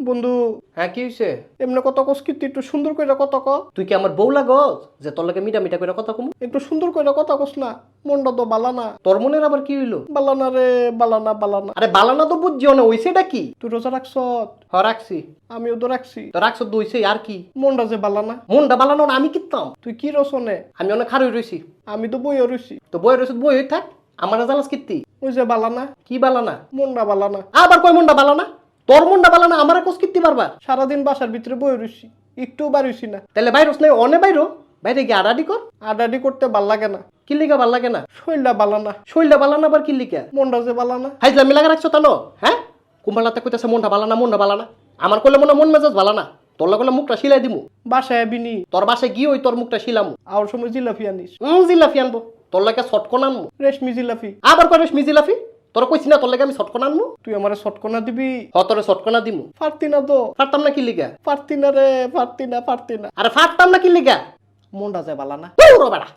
বন্ধু হ্যাঁ কি হইছে? এমনি কত কস কিন্তু একটু সুন্দর করে কথা ক। তুই কি আমার বউ লাগস যে তোর লাগে মিটা মিটা করে কথা কমু? একটু সুন্দর করে কথা কস না, মনটা তো বালানা। তোর মনের আবার কি হইলো? বালানা রে বালানা বালানা। আরে বালানা তো বুঝছিও না, হইছেটা কি? তুই রোজা রাখছ? হ রাখছি। আমিও তো রাখছি। তো রাখছ তো হইছে আর কি? মনটা যে বালানা। মনটা বালানো না আমি কিতাম? তুই কি রসনে? আমি অনেক খারই রইছি। আমি তো বইও রইছি। তো বই রইছ বই হই থাক, আমার জালাস কিত্তি? ওই যে বালানা, কি বালানা? মনটা বালানা। আবার কয় মনটা বালানা? তোর মনটা বালানা আমার কোস কিত্তি পারবা? সারাদিন বাসার ভিতরে বই রইছি, একটু বাড়িছি না। তাহলে বাইরস নাই অনে বাইরো, বাইরে গিয়ে আডাডি কর। আডাডি করতে ভাল লাগে না, কি লিগা ভাল লাগে না? শরীরটা বালানা। শরীরটা বালানা আবার কি লিগা? মনটা যে বালানা। হাইজলামি লাগা রাখছো তা হ্যাঁ? কুম্বালাতে কইতাছে মনটা বালানা মনটা বালানা। আমার কইলে মন মেজাজ বালানা। তোর লাগলে মুখটা সিলাই দিমু। বাসায় আবিনি, তোর বাসায় গিয়ে ওই তোর মুখটা শিলামু। আর সময় জিলাপি আনিস। জিলাফি আনবো। তোর লাগে শটকন আনবো। রেশমি জিলাপি। আবার করিস মিজিলাফি? তোর কইছি না তোর লাগে আমি শটকন আনবো? তুই আমার শটকনা দিবি? তোরে শটকনা দিমু। পারতি না তো। পারতাম না কি লিগা? পারতি না রে, পারতি না, পারতি না। আরে পারতাম না কি লিগা? মনটা যে বালানা। পুরো বেড়া।